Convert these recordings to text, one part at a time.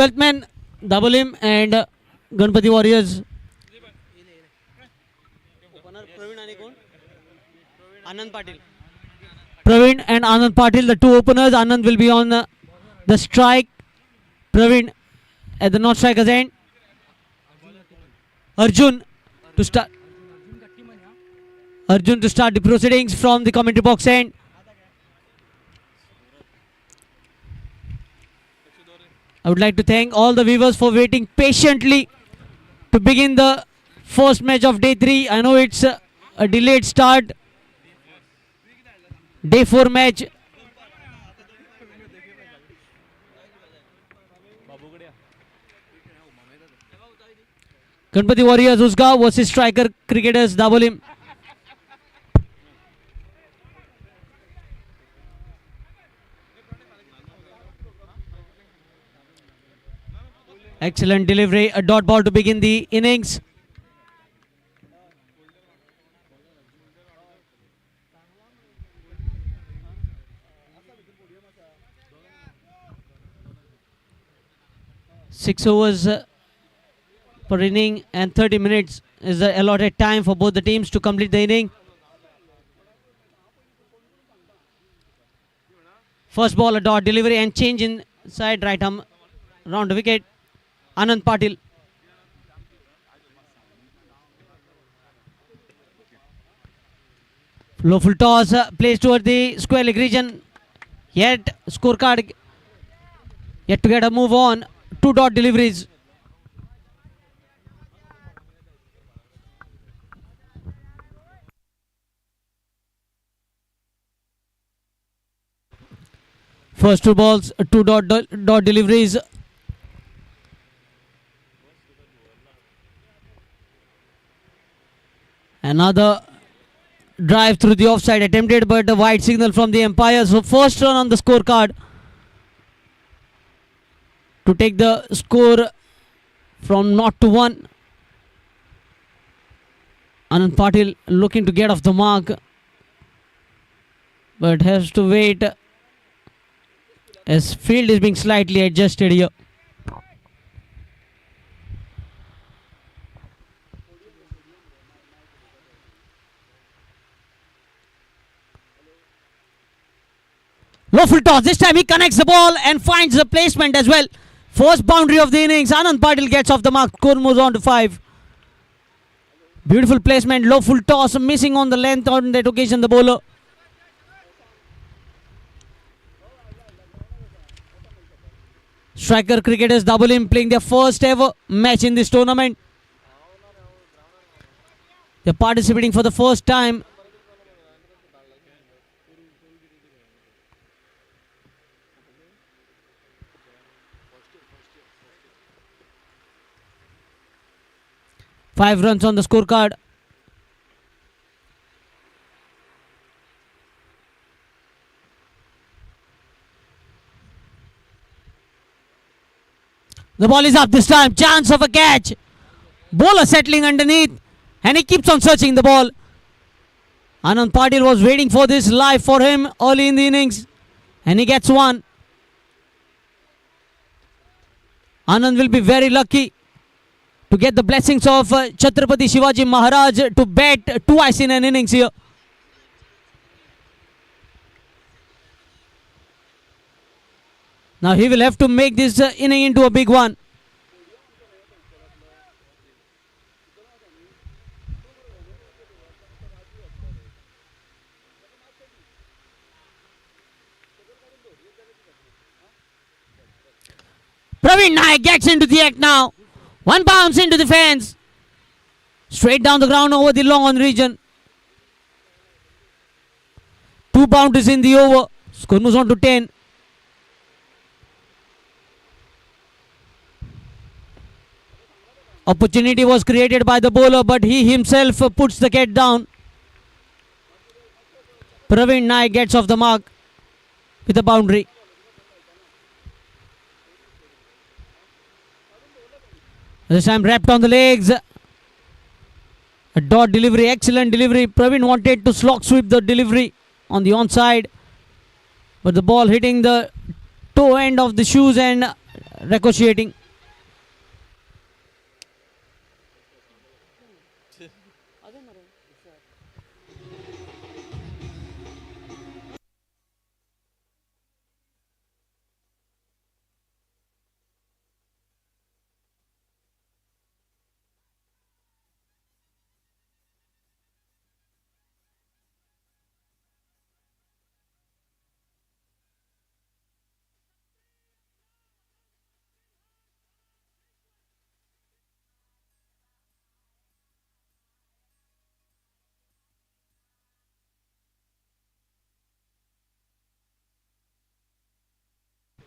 12th man, DABOLI and Ganpati Warriors. Praveen and Anand Patil, the two openers. Anand will be on the strike. Praveen at the non-striker's end. Arjun to start. Arjun to start the proceedings from the commentary box end. I would like to thank all the viewers for waiting patiently to begin the first match of day 3. I know it's a delayed start. Day 4 match. Ganpati Warriors USGAO versus striker cricketers DABOLI. Excellent delivery, a dot ball to begin the innings. Six overs per inning and 30 minutes is the allotted time for both the teams to complete the inning. First ball, a dot delivery and change inside right arm round the wicket. Anand Patil. Low full toss placed toward the square leg region. Yet scorecard yet to get a move on. 2 dot deliveries. First 2 balls, 2 dot deliveries. Another drive through the offside attempted, but a wide signal from the umpire. So first run on the scorecard to take the score from 0 to 1. Anand Patil looking to get off the mark, but has to wait as field is being slightly adjusted here. Low full toss. This time he connects the ball and finds the placement as well. First boundary of the innings. Anand Patil gets off the mark. Score moves on to 5. Beautiful placement. Low full toss. Missing on the length on that occasion, the bowler. Striker cricketers DABOLI playing their first ever match in this tournament. They're participating for the first time. Five runs on the scorecard. The ball is up this time. Chance of a catch. Bowler settling underneath. And he keeps on searching the ball. Anand Patil was waiting for this live for him early in the innings. And he gets one. Anand will be very lucky to get the blessings of Chhatrapati Shivaji Maharaj to bat twice in an innings here. Now he will have to make this inning into a big one. Praveen Naik gets into the act now. One bounce into the fence. Straight down the ground over the long on region. 2 boundaries in the over. Score moves on to 10. Opportunity was created by the bowler, but he himself puts the cat down. Praveen Naik gets off the mark with a boundary. This time wrapped on the legs. A dot delivery, excellent delivery. Praveen wanted to slog sweep the delivery on the onside, but the ball hitting the toe end of the shoes and ricocheting.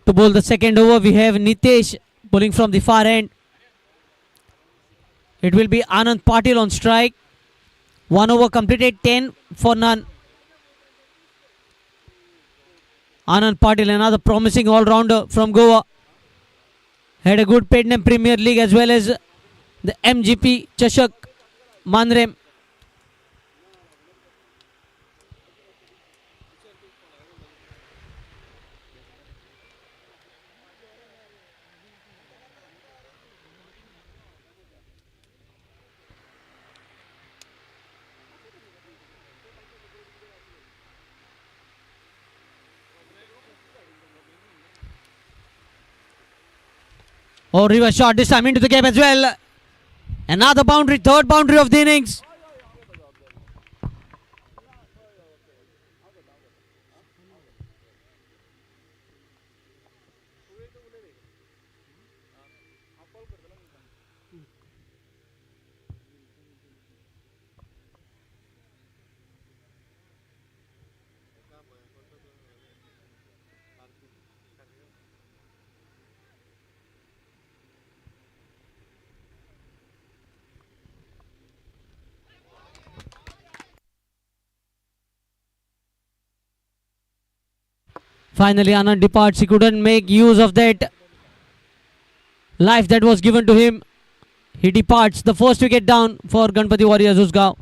To bowl the second over, we have Nitesh bowling from the far end. It will be Anand Patil on strike. 1 over completed, 10 for none. Anand Patil, another promising all-rounder from Goa. Had a good paid name Premier League as well as the MGP Chashak Manrem. Oh, reverse shot this time into the gap as well. Another boundary, third boundary of the innings. Finally, Anand departs. He couldn't make use of that life that was given to him. He departs. The first wicket down for Ganpati Warriors USGAO.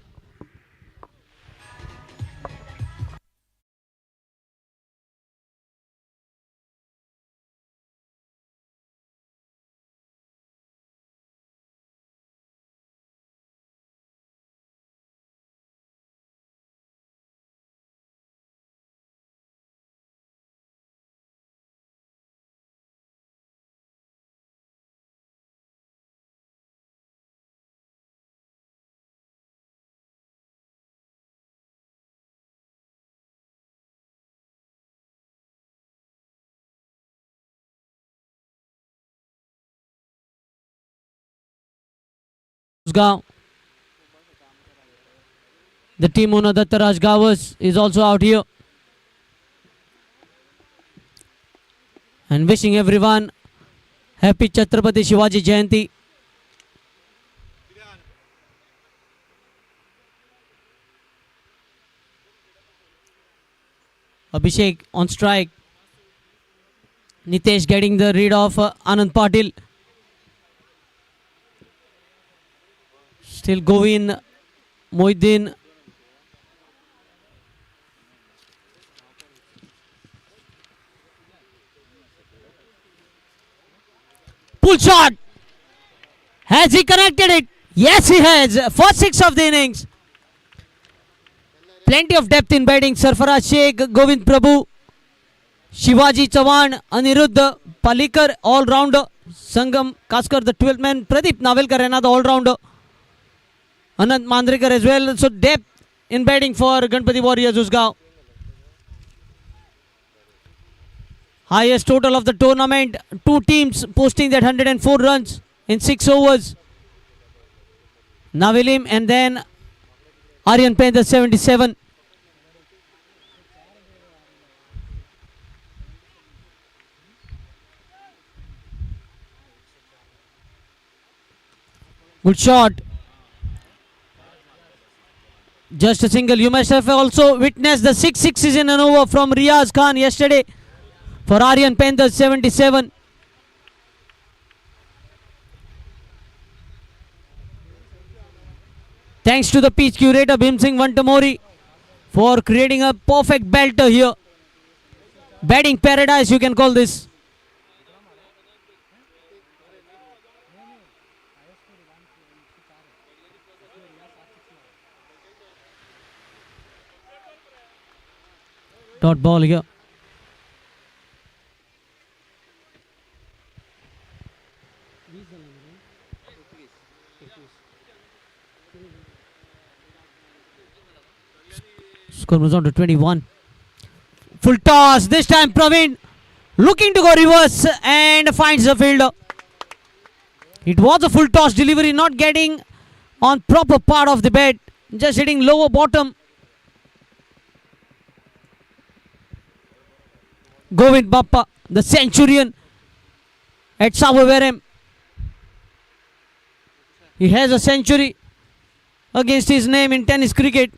USGAO. The team owner Dattaraj Gavas is also out here. And wishing everyone happy Chhatrapati Shivaji Jayanti. Abhishek on strike. Nitesh getting the read of Anand Patil. Still Govin, Mohiddin. Pull shot. Has he connected it? Yes, he has. First six of the innings. Plenty of depth in batting. Sarfaraz Sheikh, Govind Prabhu, Shivaji Chavan, Aniruddha, Palikar, all-rounder. Sangam Kaskar, the 12th man. Pradeep Navelkar, another all-rounder. Anand Mandrekar as well. So depth in batting for Ganpati Warriors USGAO. Highest total of the tournament. Two teams posting that 104 runs in 6 overs. Navilim and then Aryan Pender 77. Good shot. Just a single. You must have also witnessed the 6 sixes in an over from Riaz Khan yesterday for Aryan Pender 77. Thanks to the pitch curator Bhim Singh Vantamori for creating a perfect belter here. Batting paradise, you can call this. Dot ball here. Score moves on to 21. Full toss. This time Praveen looking to go reverse and finds the fielder. It was a full toss delivery, not getting on proper part of the bat, just hitting lower bottom. Govind Bappa, the centurion at Savaveram. He has a century against his name in tennis cricket.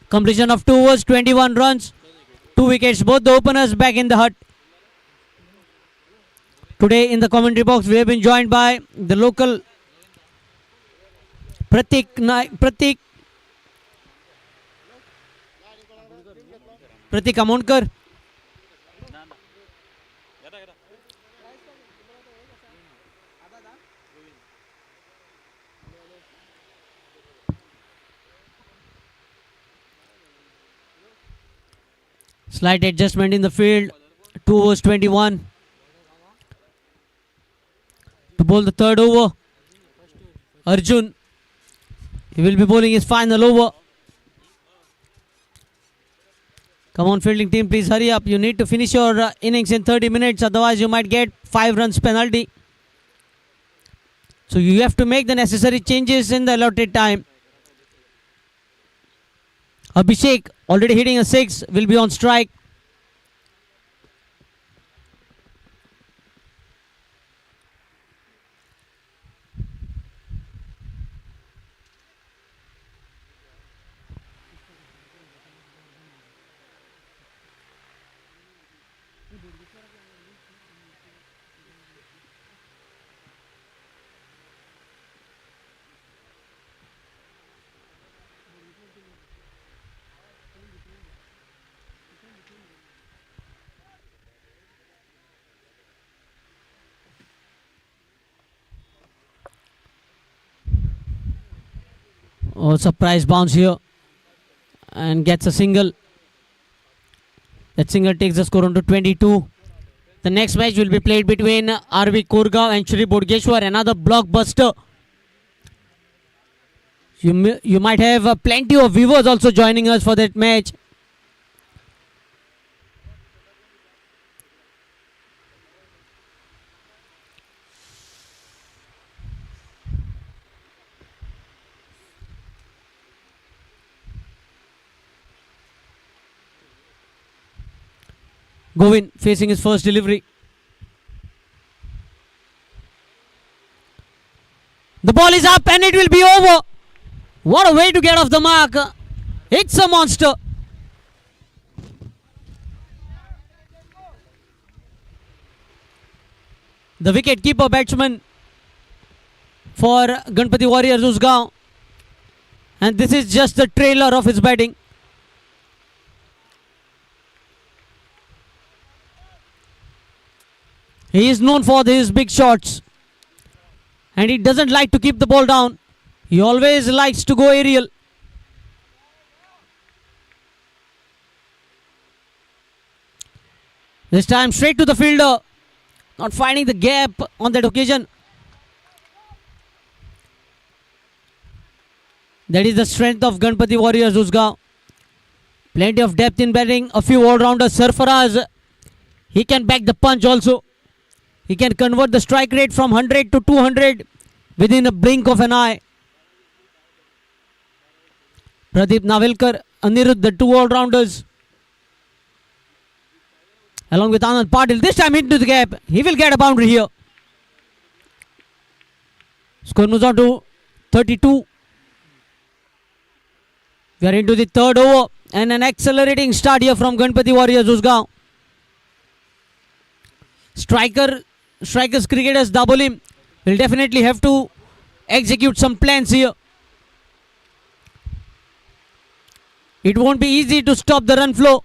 Completion of 2 overs, 21 runs, 2 wickets. Both the openers back in the hut. Today in the commentary box we have been joined by the local Pratik Amonkar. Slight adjustment in the field. 2 overs, 21. To bowl the third over, Arjun. He will be bowling his final over. Come on, fielding team, please hurry up. You need to finish your innings in 30 minutes. Otherwise, you might get 5 runs penalty. So you have to make the necessary changes in the allotted time. Abhishek, already hitting a 6, will be on strike. Oh, surprise bounce here and gets a single. That single takes the score on to 22. The next match will be played between RV Korgaon and Shri Bodgeshwar, another blockbuster. You might have plenty of viewers also joining us for that match. Govind facing his first delivery. The ball is up and it will be over. What a way to get off the mark. It's a monster. The wicket keeper batsman for Ganpati Warriors USGAO. And this is just the trailer of his batting. He is known for his big shots. And he doesn't like to keep the ball down. He always likes to go aerial. This time straight to the fielder. Not finding the gap on that occasion. That is the strength of Ganpati Warriors USGAO. Plenty of depth in batting. A few all-rounders. Sarfaraz. He can back the punch also. He can convert the strike rate from 100 to 200 within a blink of an eye. Pradeep Navelkar, Anirudh, the 2 all-rounders. Along with Anand Patil. This time into the gap. He will get a boundary here. Score moves on to 32. We are into the third over. And an accelerating start here from Ganpati Warriors USGAO. Strikers, cricketers, DABOLI will definitely have to execute some plans here. It won't be easy to stop the run flow.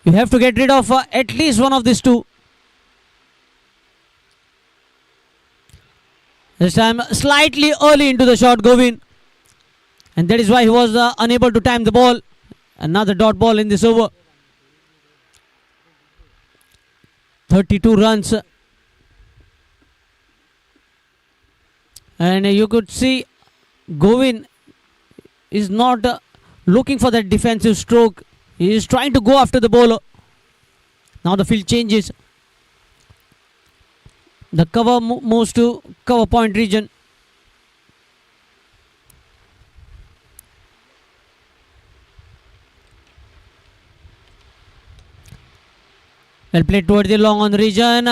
You have to get rid of at least one of these two. This time slightly early into the shot, Govin. And that is why he was unable to time the ball. Another dot ball in this over. 32 runs. And you could see Govin is not looking for that defensive stroke. He is trying to go after the bowler. Now the field changes. The cover moves to cover point region. Well played toward the long on the region.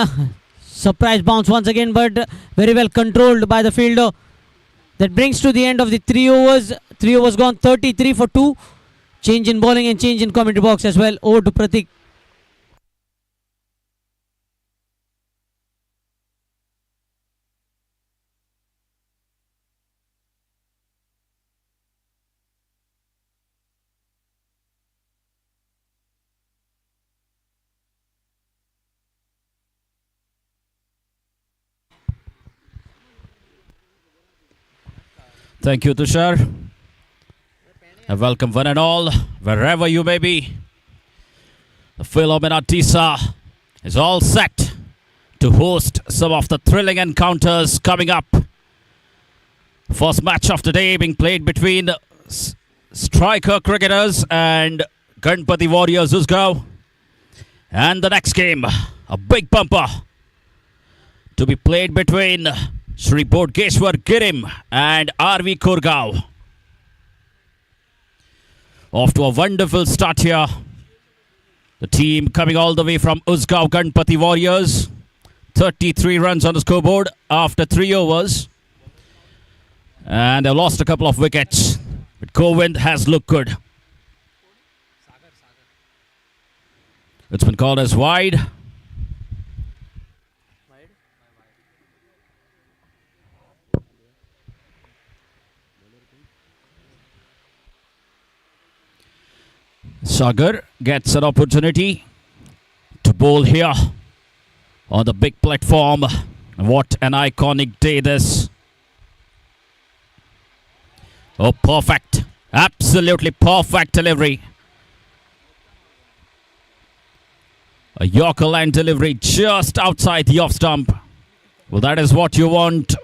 Surprise bounce once again, but very well controlled by the fielder. That brings to the end of the 3 overs. 3 overs gone, 33 for 2. Change in bowling and change in commentary box as well. Over to Pratik. Thank you, Tushar. And welcome one and all, wherever you may be. The Philomena Tisa is all set to host some of the thrilling encounters coming up. First match of the day being played between striker cricketers and Ganpati Warriors USGAO. And the next game, a big bumper to be played between Shri Bodgeshwar Girim and RV Kurgaon. Off to a wonderful start here. The team coming all the way from USGAO Ganpati Warriors. 33 runs on the scoreboard after 3 overs. And they've lost a couple of wickets. But Govind has looked good. It's been called as wide. Sagar gets an opportunity to bowl here on the big platform. What an iconic day this. Oh, perfect. Absolutely perfect delivery. A Yorker line delivery just outside the off stump. Well, that is what you want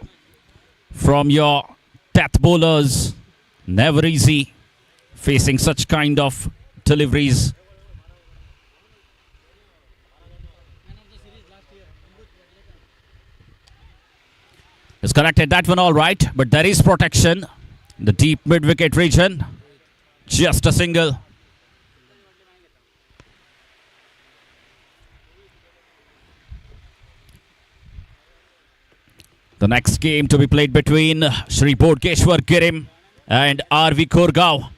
from your death bowlers. Never easy facing such kind of deliveries. It's connected that one all right, but there is protection in the deep mid-wicket region. Just a single. The next game to be played between Shri Bodgeshwar Girim and RV Kurgaon.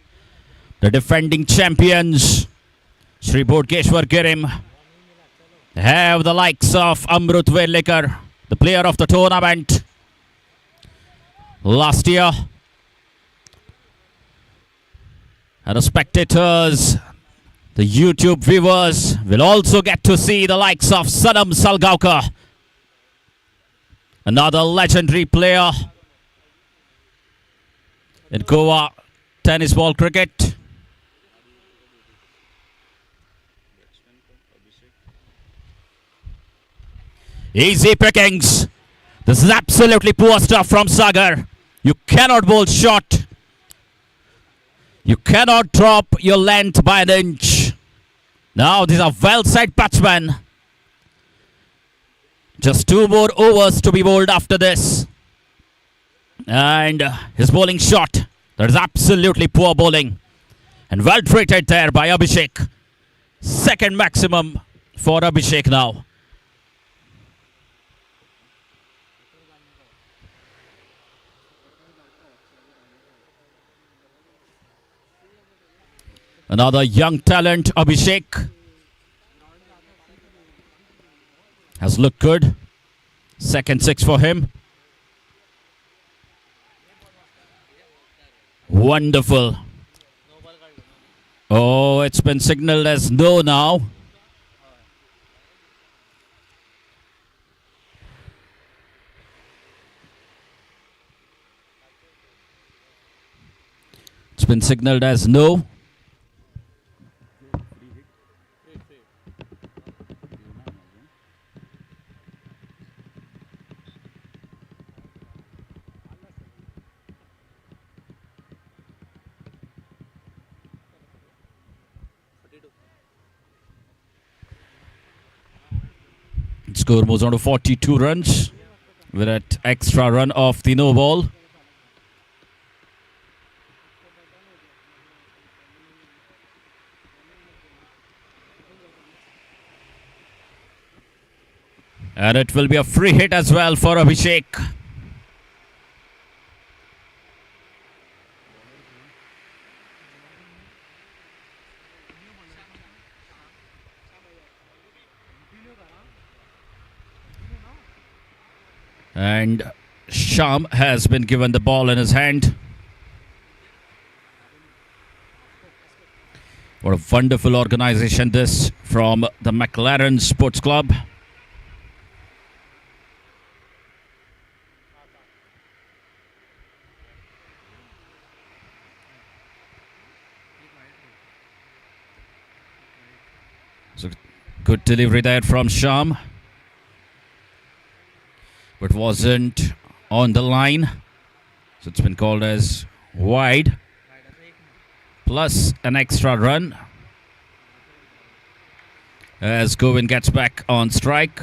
The defending champions, Shri Bodgeshwar Girim, have the likes of Amrut Velekar, the player of the tournament last year. And the spectators, the YouTube viewers, will also get to see the likes of Sanam Salgaonkar, another legendary player in Goa tennis ball cricket. Easy pickings. This is absolutely poor stuff from Sagar. You cannot bowl short. You cannot drop your length by an inch. Now these are well-set batsmen. Just 2 more overs to be bowled after this. And his bowling shot. That is absolutely poor bowling. And well treated there by Abhishek. Second maximum for Abhishek now. Another young talent, Abhishek, has looked good. Second 6 for him. Wonderful. Oh, it's been signaled as no now. It's been signaled as no. Score moves on to 42 runs with that extra run off the no ball. And it will be a free hit as well for Abhishek. And Sham has been given the ball in his hand. What a wonderful organization this from the McLaren Sports Club. So good delivery there from Sham. But wasn't on the line. So it's been called as wide. Plus an extra run. As Govind gets back on strike.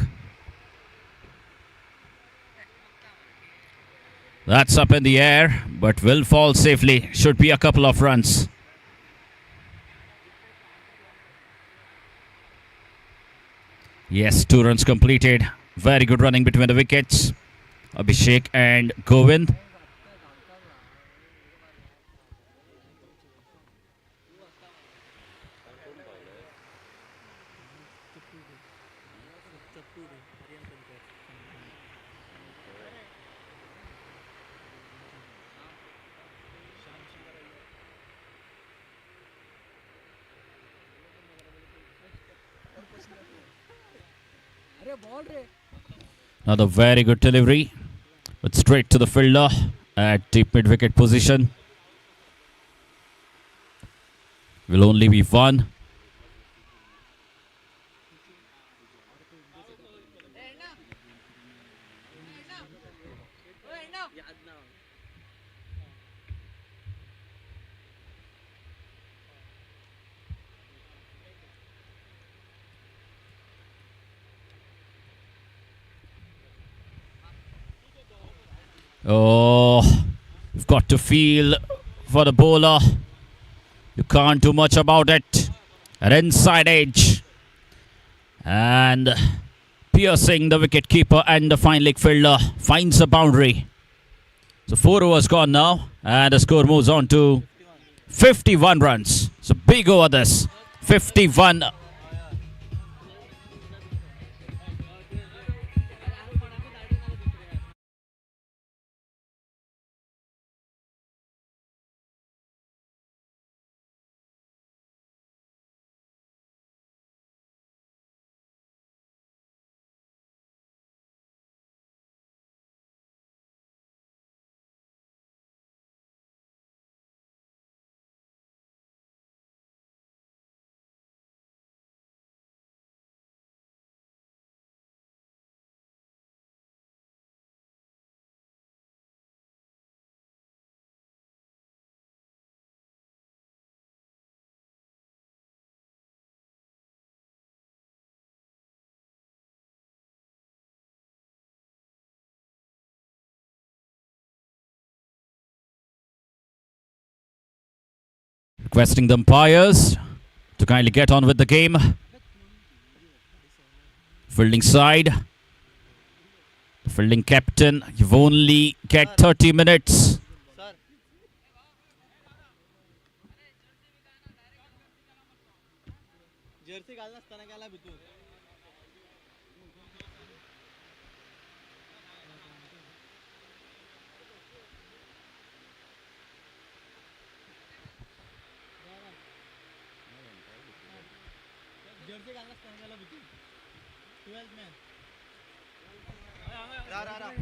That's up in the air, but will fall safely. Should be a couple of runs. Yes, 2 runs completed. Very good running between the wickets. Abhishek and Govind. Another very good delivery, but straight to the fielder at deep mid-wicket position. Will only be 1. Oh, you've got to feel for the bowler. You can't do much about it. An inside edge. And piercing the wicket-keeper and the fine leg fielder. Finds a boundary. So 4 overs gone now. And the score moves on to 51 runs. So big over this. 51. Requesting the umpires to kindly get on with the game. Fielding side. Fielding captain, you've only get 30 minutes.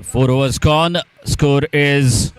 Four overs gone. Score is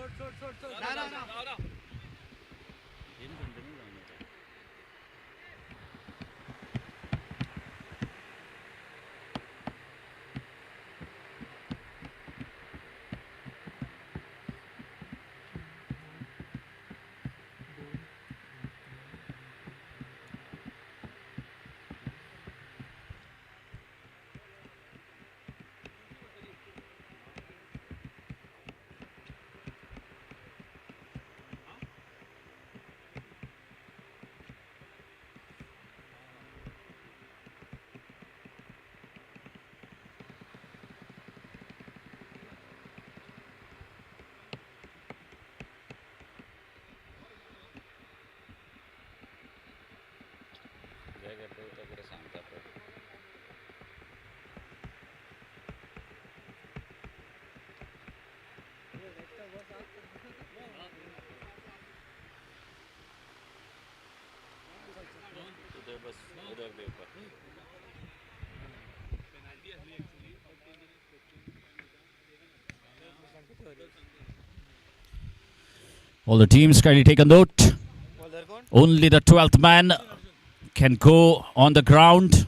All the teams kindly take a note. Only the 12th man can go on the ground.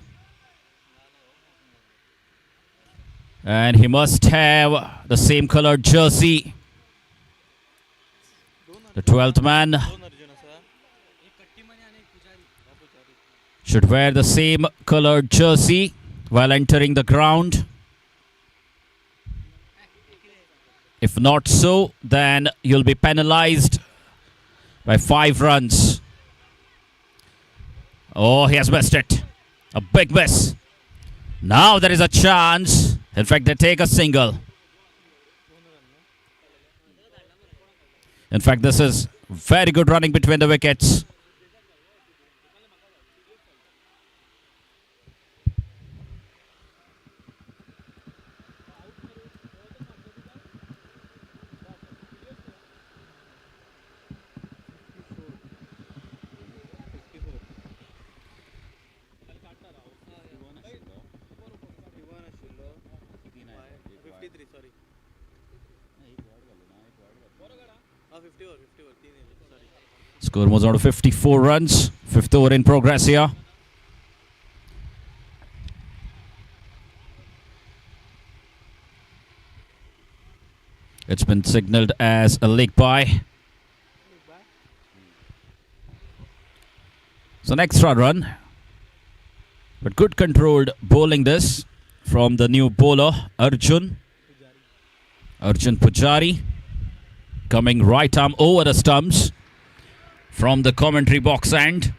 And he must have the same colored jersey. The 12th man should wear the same colored jersey while entering the ground. If not so, then you'll be penalized by 5 runs. Oh, he has missed it. A big miss. Now there is a chance. In fact, they take a single. In fact, this is very good running between the wickets. Score moves on to 54 runs. 5th over in progress here. It's been signalled as a leg by. So an extra run. But good controlled bowling this from the new bowler Arjun. Arjun Pujari coming right arm over the stumps from the commentary box end.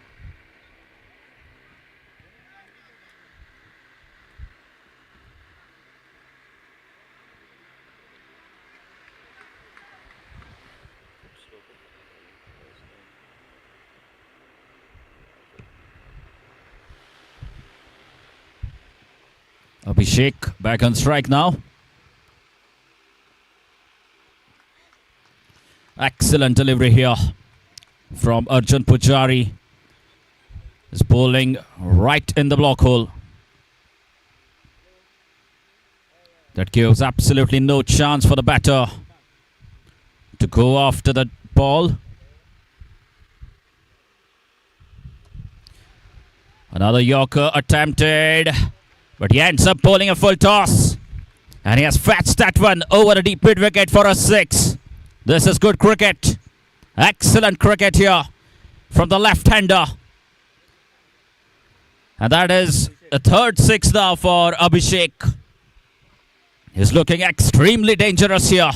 Abhishek back on strike now. Excellent delivery here from Arjun Pujari. Is bowling right in the block hole. That gives absolutely no chance for the batter to go after the ball. Another Yorker attempted, but he ends up bowling a full toss. And he has fetched that one over the deep mid wicket for a 6. This is good cricket. Excellent cricket here from the left-hander. And that is the third 6 now for Abhishek. He's looking extremely dangerous here.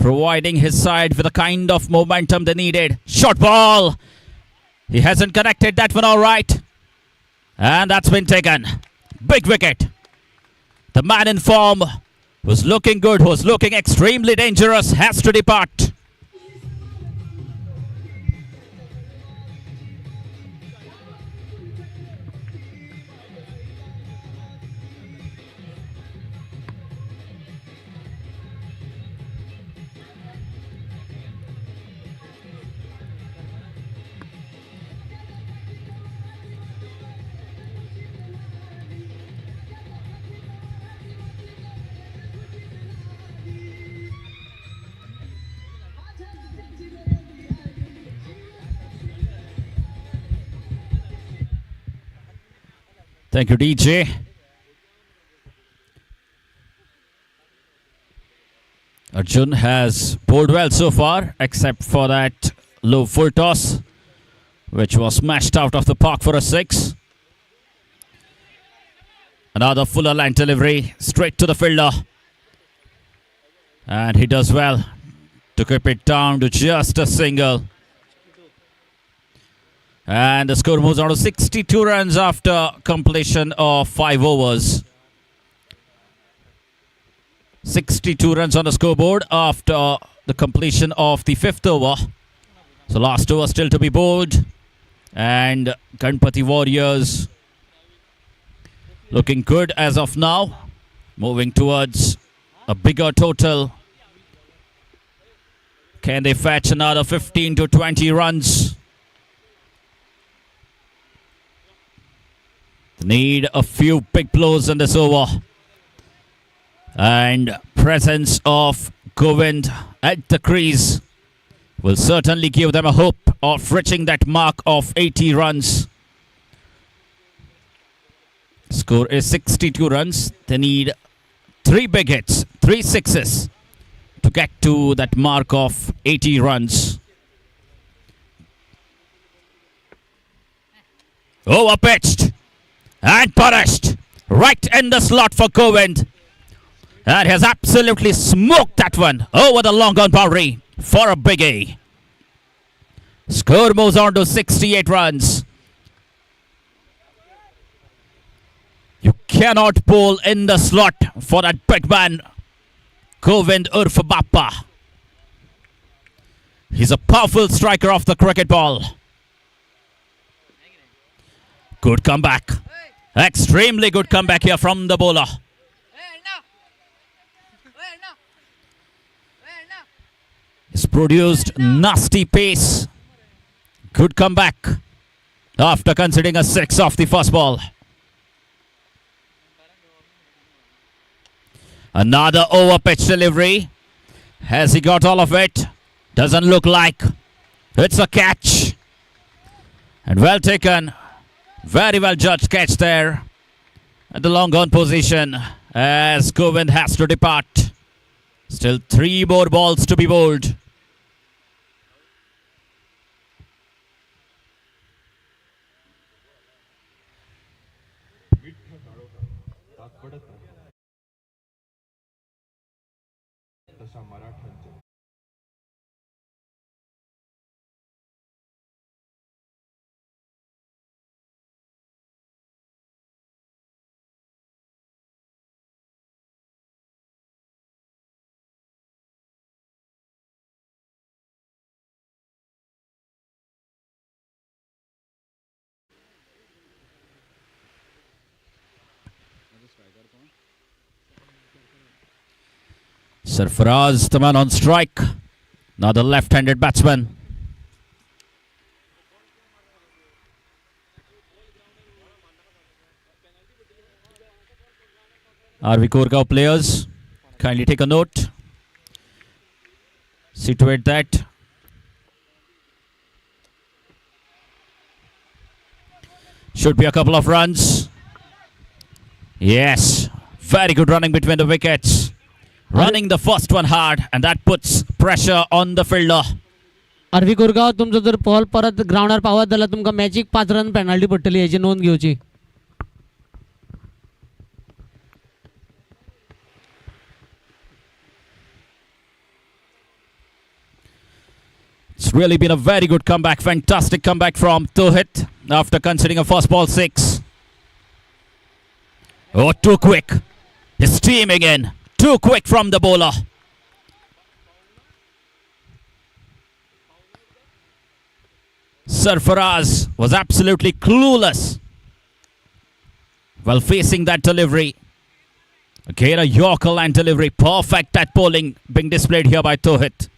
Providing his side with the kind of momentum they needed. Short ball. He hasn't connected that one all right. And that's been taken. Big wicket. The man in form was looking good, was looking extremely dangerous, has to depart. Thank you, DJ. Arjun has bowled well so far, except for that low full toss, which was smashed out of the park for a 6. Another fuller line delivery, straight to the fielder. And he does well to keep it down to just a single. And the score moves on to 62 runs after completion of 5 overs. 62 runs on the scoreboard after the completion of the 5th over. So last over still to be bowled. And GANPATI Warriors looking good as of now. Moving towards a bigger total. Can they fetch another 15 to 20 runs? Need a few big blows in this over. And presence of Govind at the crease will certainly give them a hope of reaching that mark of 80 runs. Score is 62 runs. They need 3 big hits, 3 sixes to get to that mark of 80 runs. Overpitched and punished right in the slot for Govind. And has absolutely smoked that one over the long on boundary for a big A. Score moves on to 68 runs. You cannot bowl in the slot for that big man, Govind Urf Bappa. He's a powerful striker of the cricket ball. Good comeback. Extremely good comeback here from the bowler. He's produced nasty pace. Good comeback after conceding a 6 off the first ball. Another over pitch delivery. Has he got all of it? Doesn't look like. It's a catch. And well taken. Very well judged catch there. At the long on position as Govind has to depart. Still 3 more balls to be bowled. Sarfaraz, the man on strike. Now the left-handed batsman. RV Korgaon players, kindly take a note. Situate that. Should be a couple of runs. Yes, very good running between the wickets. Running the first one hard, and that puts pressure on the fielder. आरवी कोरगाव तुमचं जर ball परत ग्राउंडवर पावत झाला तुमका मॅचिक 5 run penalty पडटली याची नोंद घेवची. It's really been a very good comeback. Fantastic comeback from Tohit after conceding a first ball 6. Oh, too quick. He's steaming in. Too quick from the bowler. Sarfaraz was absolutely clueless while facing that delivery. Again, a Yorker line delivery. Perfect at bowling being displayed here by Tohit.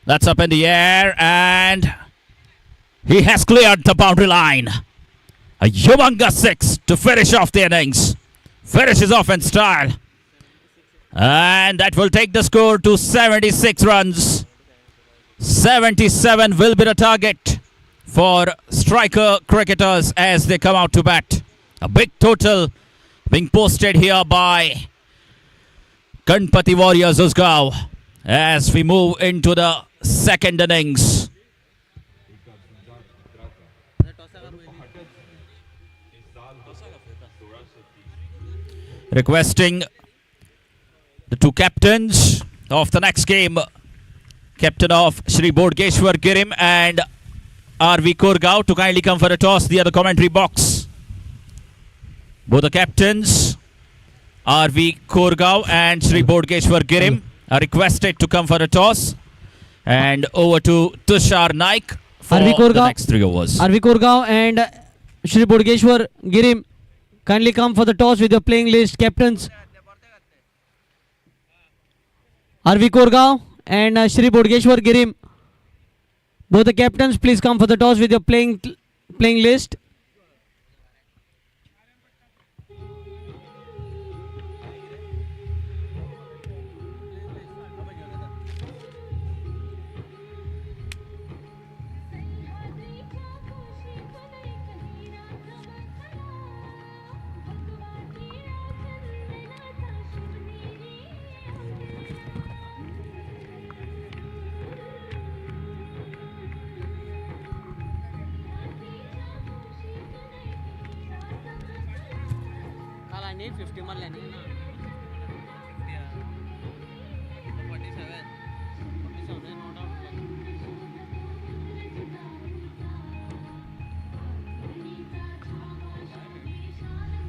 That's up in the air and he has cleared the boundary line. A humongous 6 to finish off the innings. Finishes off in style. And that will take the score to 76 runs. 77 will be the target for striker cricketers as they come out to bat. A big total being posted here by GANPATI Warriors USGAO as we move into the second innings. Requesting the 2 captains of the next game, captain of Shri Bodgeshwar Girim and RV Korgaon, to kindly come for a toss near the commentary box. Both the captains, RV Korgaon and Shri Bodgeshwar Girim, are requested to come for a toss. And over to Tushar Naik for the next 3 overs. RV Korgaon and Shri Bodgeshwar Girim, kindly come for the toss with your playing list, captains. RV Korgaon and Shri Bodgeshwar Girim, both the captains, please come for the toss with your playing list.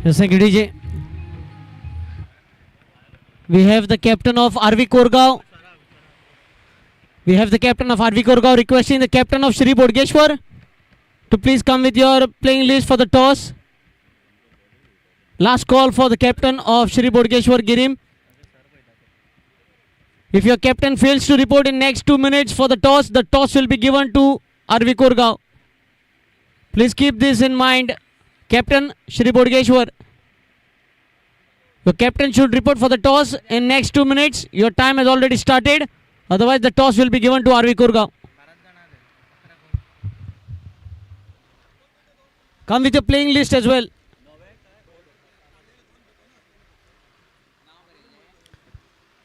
Yes, thank you, DJ. We have the captain of RV Korgaon. We have the captain of RV Korgaon requesting the captain of Shri Bodgeshwar to please come with your playing list for the toss. Last call for the captain of Shri Bodgeshwar Girim. If your captain fails to report in next 2 minutes for the toss will be given to RV Korgaon. Please keep this in mind. Captain Shri Bodgeshwar. Your captain should report for the toss in next 2 minutes. Your time has already started. Otherwise the toss will be given to RV Korgaon. Come with your playing list as well.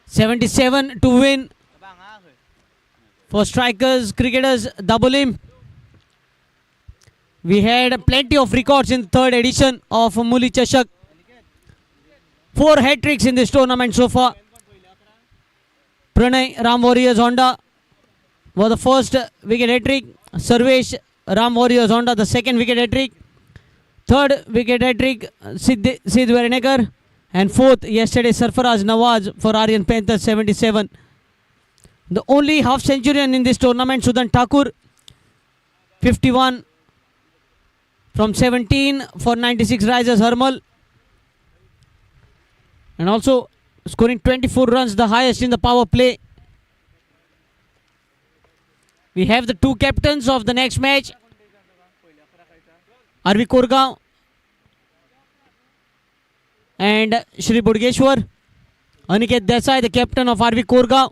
$77 to win. For strikers, cricketers, DABOLI. We had plenty of records in the third edition of MULI CHASHAK. 4 hat-tricks in this tournament so far. Pranay Ram Warriors Honda was the first wicket hat-trick. Sarvesh Ram Warriors Honda the second wicket hat-trick. Third wicket hat-trick Sid Verenekar. And fourth yesterday Sarfaraz Nawaz for Aryan Panthers 77. The only half centurion in this tournament Sudan Thakur 51 from 17 for 96 Risers Harmal. And also scoring 24 runs, the highest in the power play. We have the 2 captains of the next match. RV Korgaon and Shri Bodgeshwar. Aniket Desai, the captain of RV Korgaon,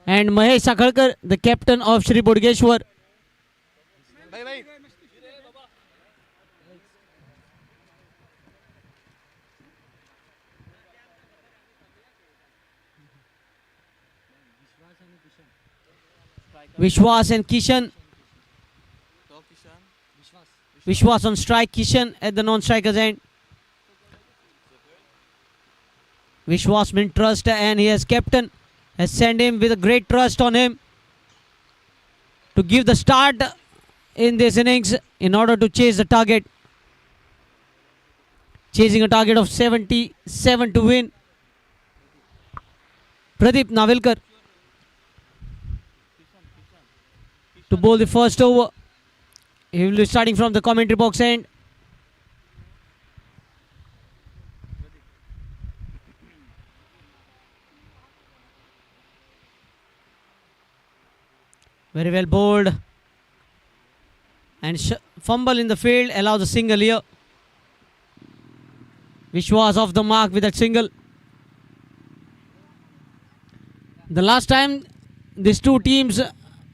and Mahesh Sakhalkar, the captain of Shri Bodgeshwar. Vishwas and Kishan. Vishwas on strike, Kishan at the non-striker's end. Vishwas meant trust, and he has captain has sent him with a great trust on him to give the start in this innings in order to chase the target. Chasing a target of 77 to win. Pradeep Navilkar to bowl the first over. He will be starting from the commentary box end. Very well bowled. And fumble in the field, allows a single here. Vishwas off the mark with that single. The last time these two teams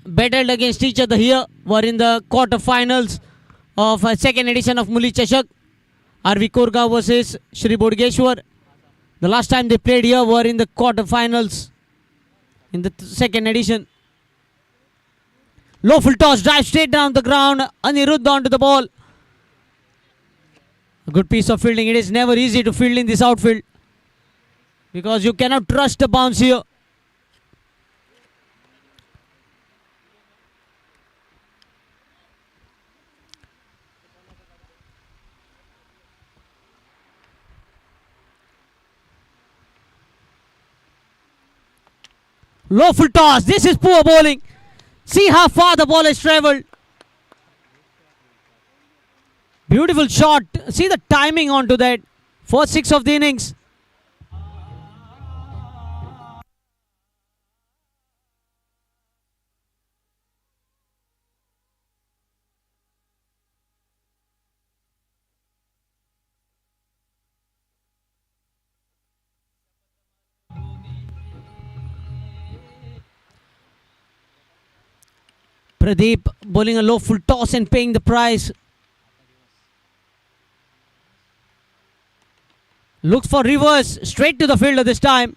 battled against each other here were in the quarter-finals of second edition of MULI CHASHAK. RV Korgaon versus Shri Bodgeshwar. The last time they played here were in the quarter-finals in the second edition. Low full toss, drive straight down the ground. Anirudh onto the ball. A good piece of fielding. It is never easy to field in this outfield because you cannot trust the bounce here. Low full toss. This is poor bowling. See how far the ball has travelled. Beautiful shot. See the timing onto that. First 6 of the innings. Pradeep bowling a low full toss and paying the price. Looks for reverse, straight to the fielder this time.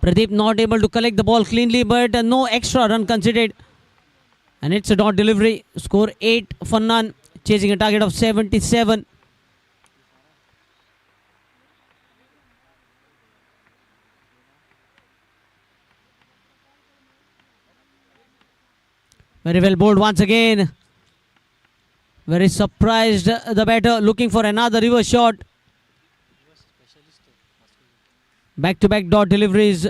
Pradeep not able to collect the ball cleanly, but no extra run considered. And it's a dot delivery. Score 8 for none. chasing a target of 77. Very well bowled once again. Very surprised the batter, looking for another reverse shot. Back-to-back dot deliveries.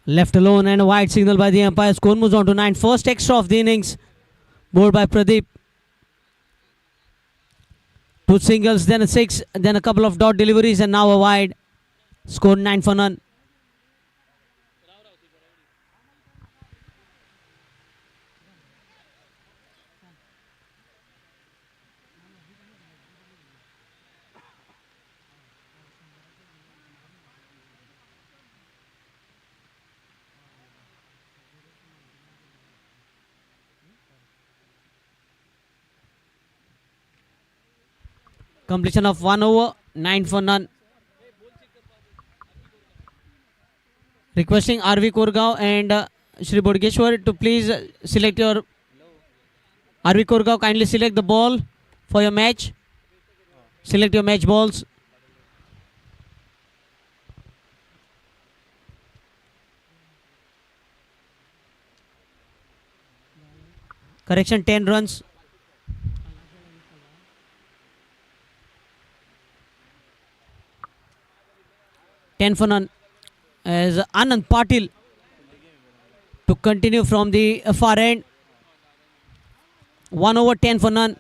Left alone and a wide signal by the umpire. Score moves on to 9. First extra of the innings. Bowled by Pradeep. 2 singles, then a 6, then a couple of dot deliveries, and now a wide. Score 9 for none. Completion of 1 over, 9 for none. Requesting RV Korgaon and Shri Bodgeshwar to please select your... RV Korgaon, kindly select the ball for your match. Select your match balls. Correction, 10 runs. Ten for none as Anand Patil to continue from the far end. 1 over, 10 for none.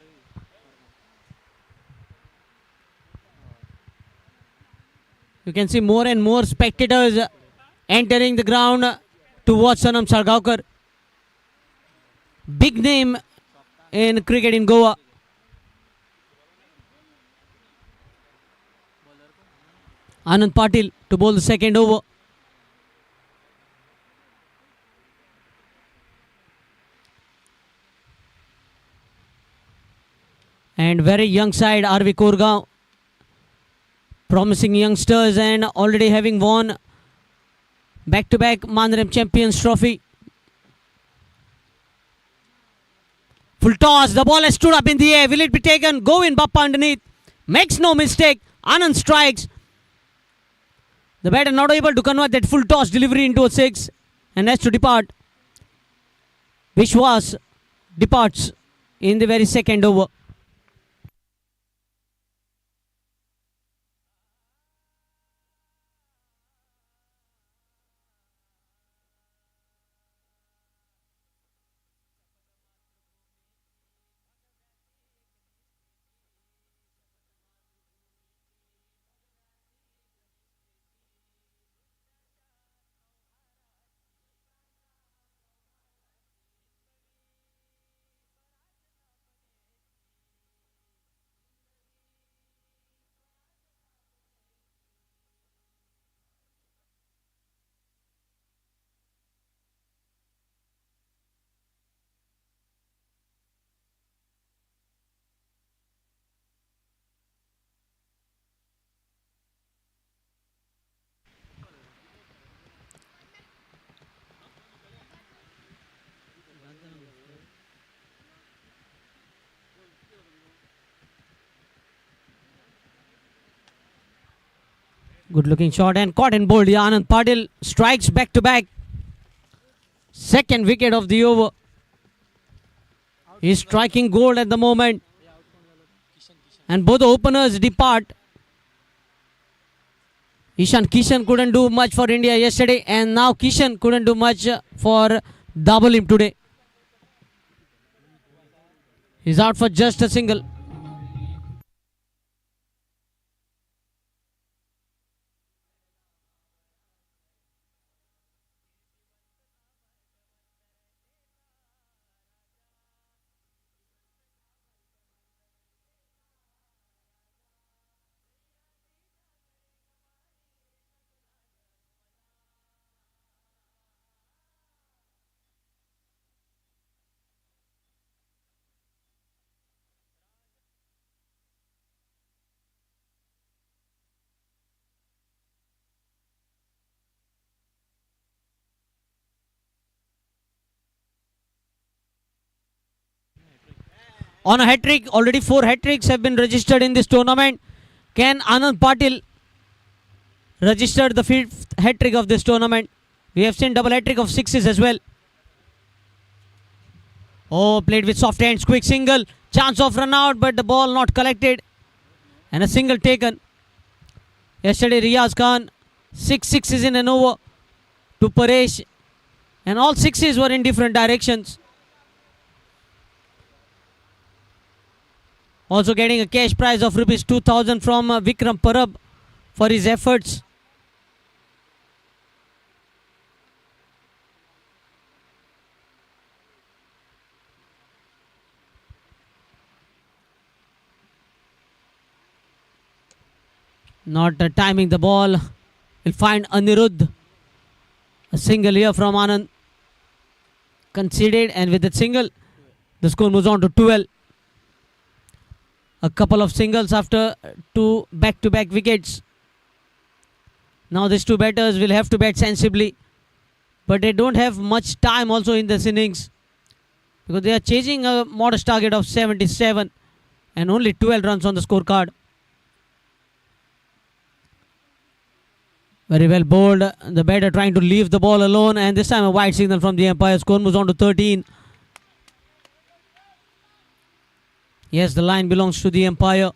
You can see more and more spectators entering the ground to watch Sanam Sargaonkar. Big name in cricket in Goa. Anand Patil to bowl the second over. And very young side RV Korgaon. Promising youngsters and already having won back-to-back Mandaram Champions Trophy. Full toss. The ball has stood up in the air. Will it be taken? Go in Bappa underneath. Makes no mistake. Anand strikes. The batter not able to convert that full toss delivery into a 6 and has to depart. Vishwas departs in the very second over. Good looking shot and caught and bowled. Anand Patil strikes back to back. Second wicket of the over. He's striking gold at the moment. And both the openers depart. Ishan Kishan couldn't do much for India yesterday, and now Kishan couldn't do much for DABOLI today. He's out for just a single. on a hat-trick. Already 4 hat-tricks have been registered in this tournament. Can Anand Patil register the 5th hat-trick of this tournament? We have seen double hat-trick of 6s as well. Oh, played with soft hands, quick single. Chance of run out, but the ball not collected. And a single taken. Yesterday, Riyaz Khan, 6 sixes in an over to Paresh. And all 6s were in different directions. Also getting a cash prize of rupees 2000 from Vikram Parab for his efforts. Not timing the ball. Will find Anirudh. A single here from Anand. Conceded, and with that single, the score moves on to 12. A couple of singles after 2 back-to-back wickets. Now these 2 batters will have to bat sensibly. But they don't have much time also in this innings, because they are chasing a modest target of 77 and only 12 runs on the scorecard. Very well bowled. The batter trying to leave the ball alone, and this time a wide signal from the umpire. Score moves on to 13. Yes, the line belongs to the umpire.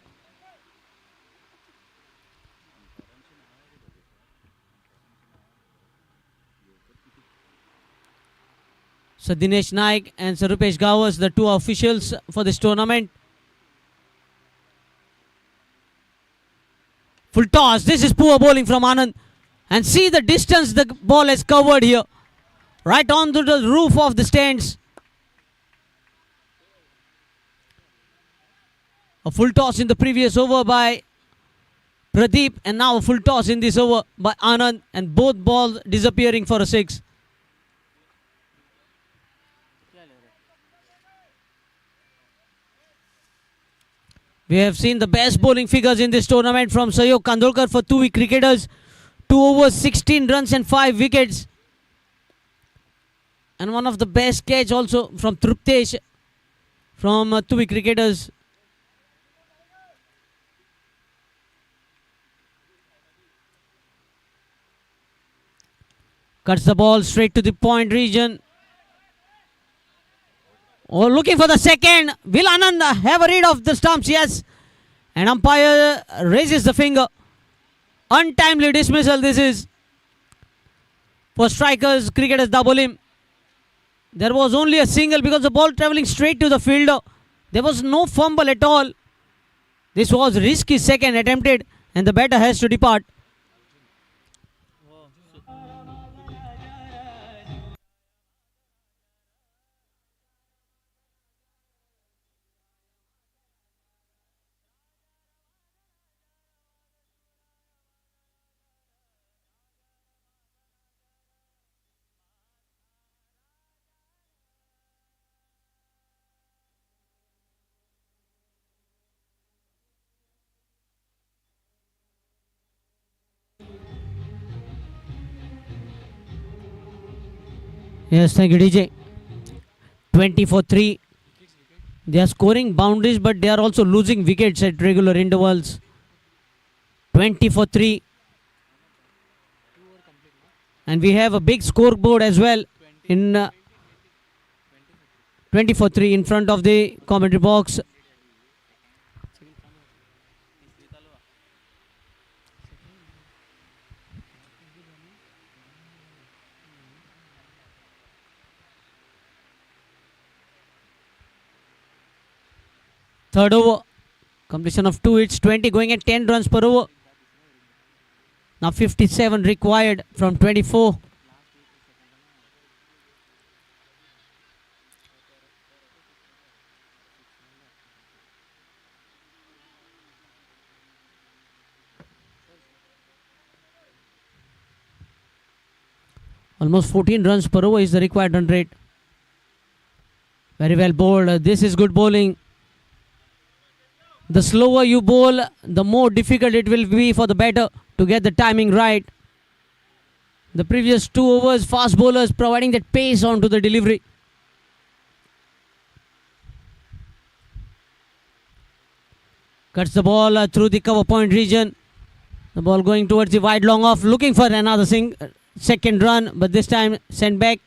So Dinesh Naik and Sir Rupesh Gowers, the 2 officials for this tournament. Full toss. This is poor bowling from Anand. And see the distance the ball has covered here. Right onto the roof of the stands. A full toss in the previous over by Pradeep, and now a full toss in this over by Anand, and both balls disappearing for a 6. We have seen the best bowling figures in this tournament from Sayok Kandolkar for 2 week cricketers. 2 overs, 16 runs and 5 wickets. And one of the best catch also from Truptesh from 2 week cricketers. Cuts the ball straight to the point region. Oh, looking for the second. Will Anand have a read of the stumps? Yes. And umpire raises the finger. Untimely dismissal this is. For strikers, cricketers DABOLI. There was only a single because the ball travelling straight to the fielder. There was no fumble at all. This was risky second attempted, and the batter has to depart. Yes, thank you, DJ. 20 for 3. They are scoring boundaries, but they are also losing wickets at regular intervals. 20 for 3. And we have a big scoreboard as well in 20 for 3 in front of the commentary box. Third over. Completion of 2 hits, 20 going at 10 runs per over. Now 57 required from 24. Almost 14 runs per over is the required run rate. Very well bowled. This is good bowling. The slower you bowl, the more difficult it will be for the batter to get the timing right. The previous 2 overs, fast bowlers providing that pace onto the delivery. Cuts the ball through the cover point region. The ball going towards the wide long off, looking for another second run, but this time sent back.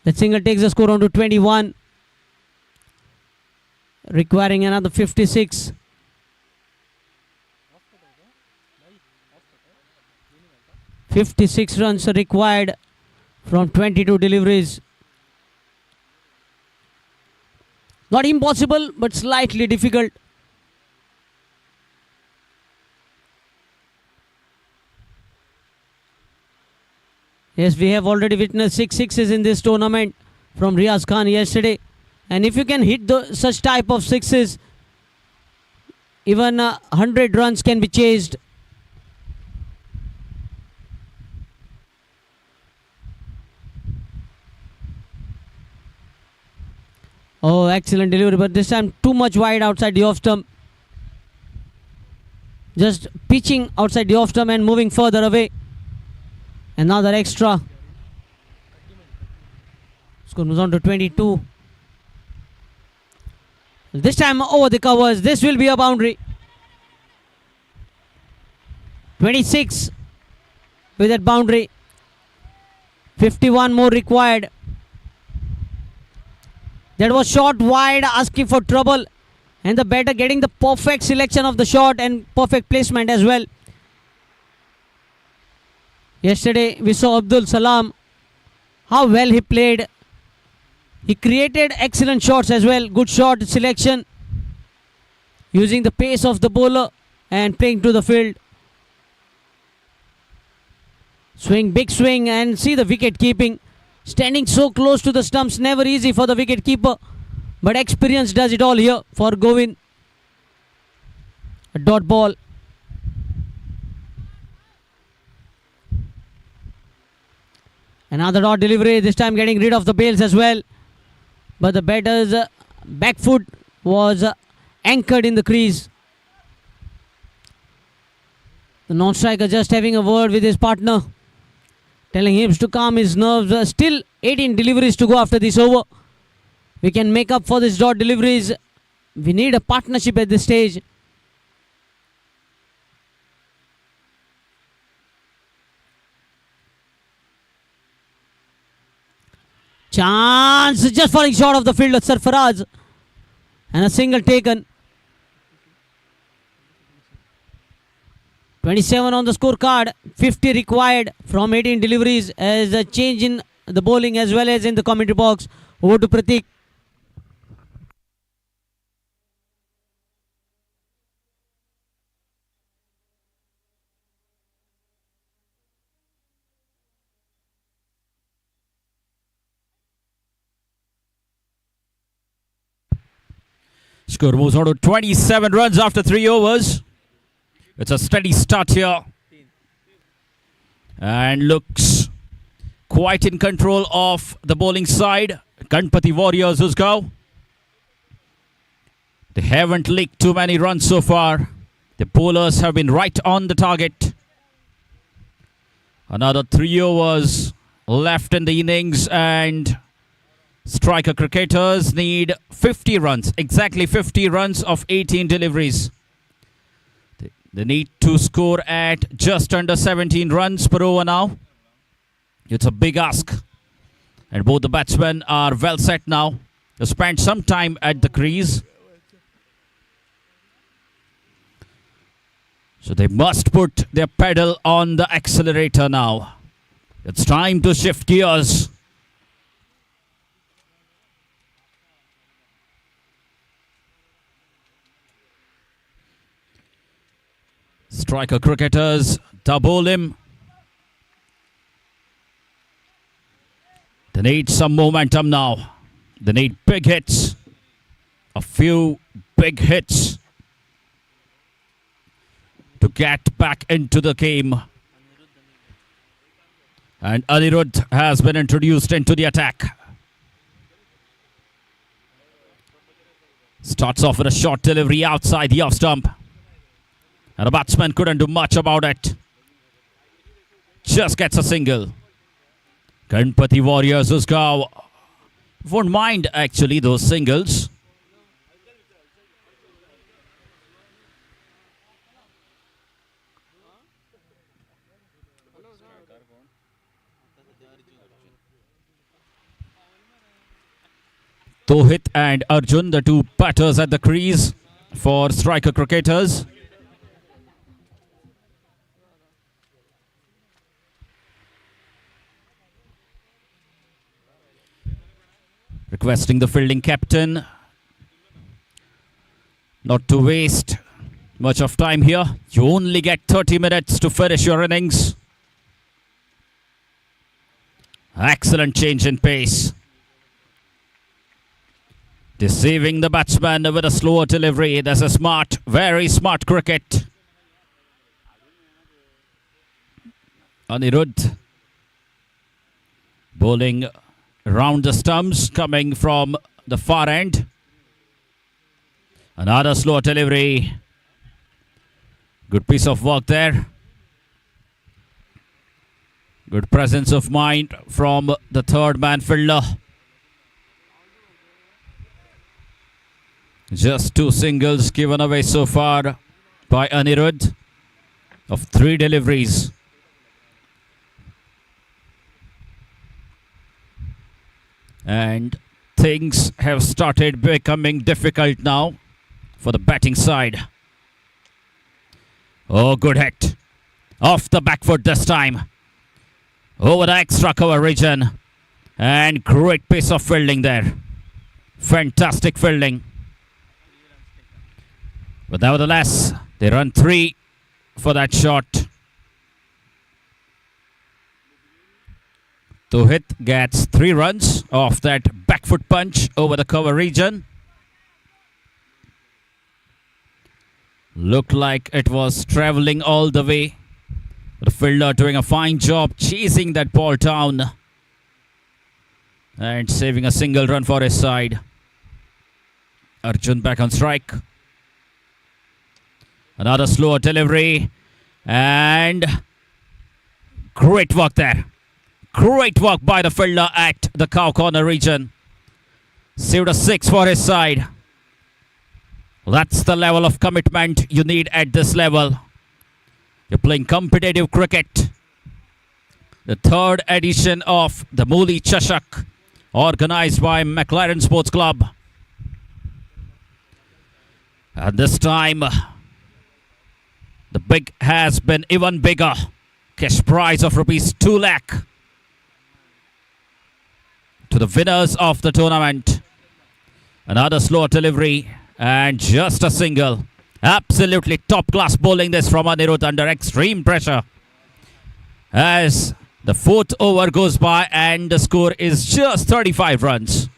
That single takes the score on to 21, requiring another 56. Runs are required from 22 deliveries. Not impossible, but slightly difficult. Yes, we have already witnessed 6 sixes in this tournament from Riaz Khan yesterday. And if you can hit such type of sixes, even 100 runs can be chased. Oh, excellent delivery, but this time too much wide outside the off stump. Just pitching outside the off stump and moving further away. Another extra. Score moves on to 22. This time over the covers. This will be a boundary. 26 with that boundary. 51 more required. That was shot wide, asking for trouble. And the batter getting the perfect selection of the shot and perfect placement as well. Yesterday we saw Abdul Salam, how well he played. He created excellent shots as well. Good shot selection. Using the pace of the bowler and playing to the field. Swing, big swing, and see the wicket keeping. Standing so close to the stumps, never easy for the wicket keeper. But experience does it all here for Govind. A dot ball. Another dot delivery, this time getting rid of the bails as well. But the batter's back foot was anchored in the crease. The non-striker just having a word with his partner, telling him to calm his nerves. Still 18 deliveries to go after this over. We can make up for this dot deliveries. We need a partnership at this stage. Chance, just falling short of the field of Sarfaraz. And a single taken. 27 on the scorecard. 50 required from 18 deliveries as a change in the bowling as well as in the commentary box. Over to Pratik. Score moves on to 27 runs after 3 overs. It's a steady start here. And looks quite in control of the bowling side. GANPATI Warriors USGAO. They haven't leaked too many runs so far. The bowlers have been right on the target. Another 3 overs left in the innings, and striker cricketers need 50 runs. Exactly 50 runs of 18 deliveries. They need to score at just under 17 runs per over now. It's a big ask. And both the batsmen are well set now. They spent some time at the crease. So they must put their pedal on the accelerator now. It's time to shift gears. Striker cricketers, DABOLI. They need some momentum now. They need big hits. A few big hits to get back into the game. And Anirudh has been introduced into the attack. Starts off with a short delivery outside the off stump. And the batsman couldn't do much about it. Just gets a single. GANPATI Warriors USGAO won't mind actually those singles. Tohit and Arjun, the two batters at the crease for striker cricketers. Requesting the fielding captain not to waste much of time here. You only get 30 minutes to finish your innings. Excellent change in pace. Deceiving the batsman with a slower delivery. That's a smart, very smart cricket. Anirudh bowling round the stumps, coming from the far end. Another slow delivery. Good piece of work there. Good presence of mind from the third man fielder. Just 2 singles given away so far by Anirudh of 3 deliveries. And things have started becoming difficult now for the batting side. Oh, good hit. Off the back foot this time. Over the extra cover region. And great piece of fielding there. Fantastic fielding. But nevertheless, they run 3 for that shot. Tohit gets 3 runs off that back foot punch over the cover region. Looked like it was travelling all the way. The fielder doing a fine job chasing that ball down and saving a single run for his side. Arjun back on strike. Another slower delivery and great work there. Great work by the fielder at the cow corner region. Saved a 6 for his side. That's the level of commitment you need at this level. You're playing competitive cricket. The 3rd edition of the MULI CHASHAK, organized by McLaren Sports Club. And this time, the big has been even bigger. Cash prize of rupees 2 lakh to the winners of the tournament. Another slow delivery and just a single. Absolutely top class bowling this from Anirudh under extreme pressure. As the 4th over goes by and the score is just 35 runs.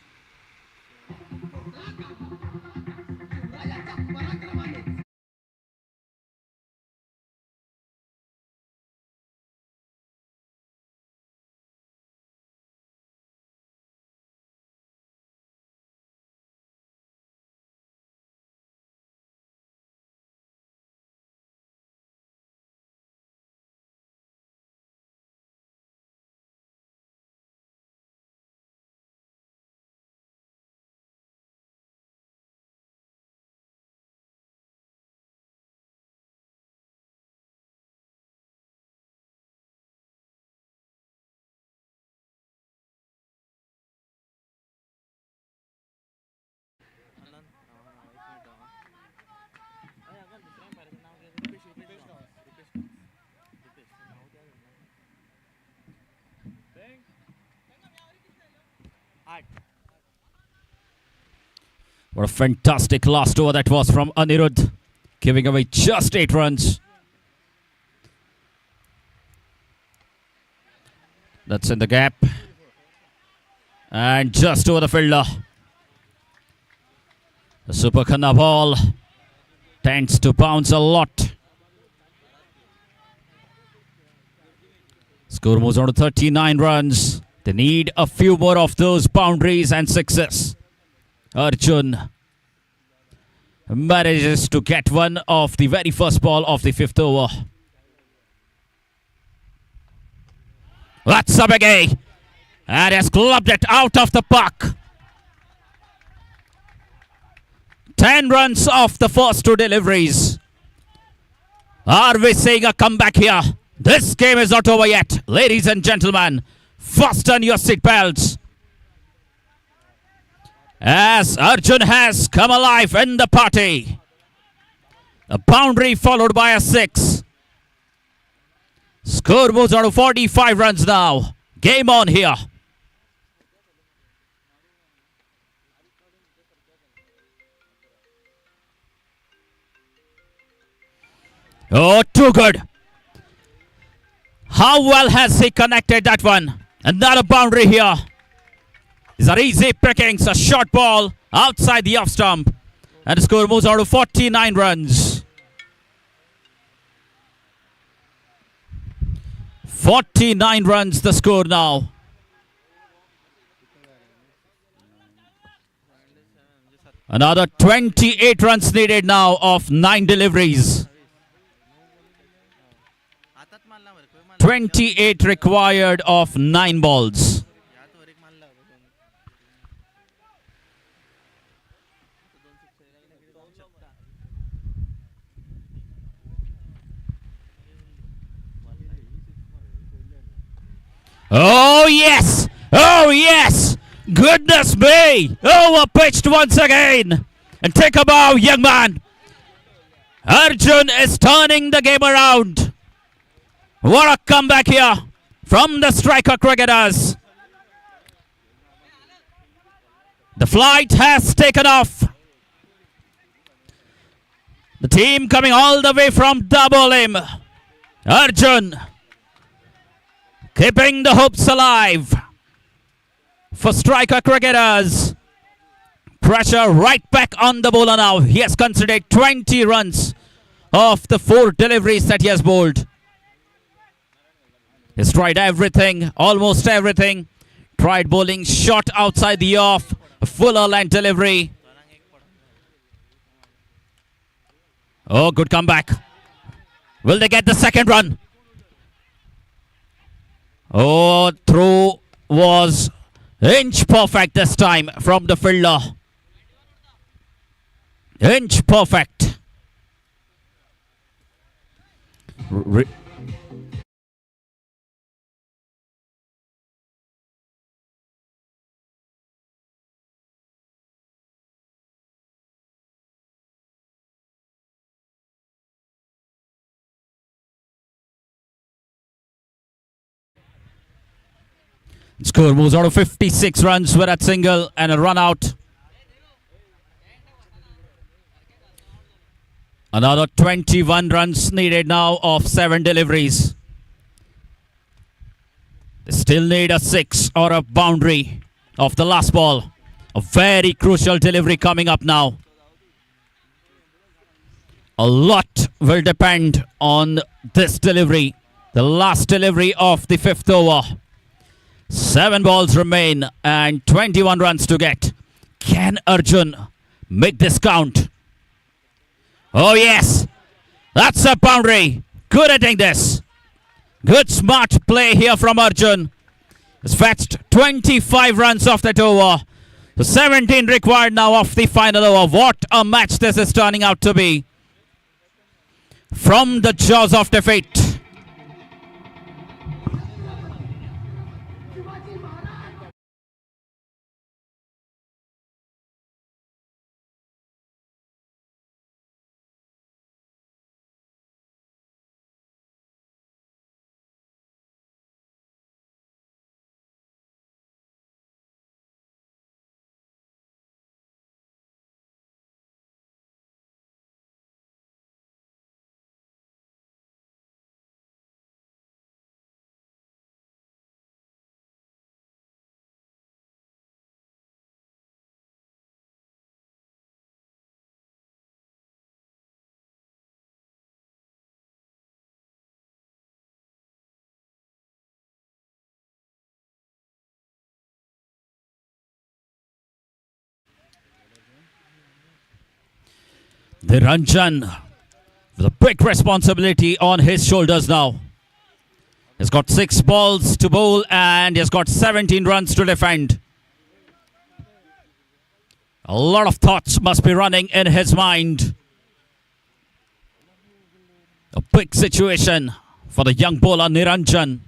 What a fantastic last over that was from Anirudh, giving away just 8 runs. That's in the gap. And just over the fielder. The Super Khanna ball tends to bounce a lot. Score moves on to 39 runs. They need a few more of those boundaries and sixes. Arjun manages to get one of the very first ball of the 5th over. That's a biggie. And has clubbed it out of the park. 10 runs off the first 2 deliveries. Are we seeing a comeback here? This game is not over yet. Ladies and gentlemen, fasten your seatbelts. As Arjun has come alive in the party. A boundary followed by a 6. Score moves on to 45 runs now. Game on here. Oh, too good. How well has he connected that one? Another boundary here. These are easy pickings. A short ball outside the off stump. And the score moves on to 49 runs. 49 runs the score now. Another 28 runs needed now of 9 deliveries. 28 required of 9 balls. Oh yes! Oh yes! Goodness me! Overpitched once again! And take a bow, young man! Arjun is turning the game around. What a comeback here from the striker cricketers. The flight has taken off. The team coming all the way from DABOLI. Arjun keeping the hopes alive for striker cricketers. Pressure right back on the bowler now. He has considered 20 runs of the 4 deliveries that he has bowled. He's tried everything, almost everything. Tried bowling short outside the off, a fuller length delivery. Oh, good comeback. Will they get the second run? Oh, throw was inch perfect this time from the fielder. Inch perfect. Score moves out of 56 runs with that single and a run out. Another 21 runs needed now of 7 deliveries. They still need a 6 or a boundary of the last ball. A very crucial delivery coming up now. A lot will depend on this delivery. The last delivery of the 5th over. 7 balls remain and 21 runs to get. Can Arjun make this count? Oh yes, that's a boundary. Good hitting this. Good smart play here from Arjun. He's fetched 25 runs off that over. So 17 required now off the final over. What a match this is turning out to be. From the jaws of defeat. Niranjan with a big responsibility on his shoulders now. He's got 6 balls to bowl and he's got 17 runs to defend. A lot of thoughts must be running in his mind. A big situation for the young bowler Niranjan.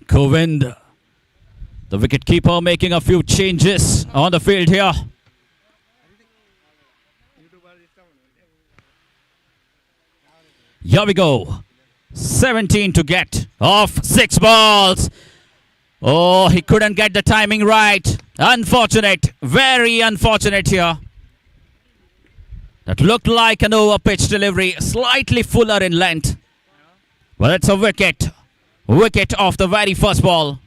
Govind, the wicket keeper, making a few changes on the field here. Here we go. 17 to get off 6 balls. Oh, he couldn't get the timing right. Unfortunate. Very unfortunate here. That looked like an over-pitch delivery. Slightly fuller in length. But it's a wicket. Wicket off the very first ball.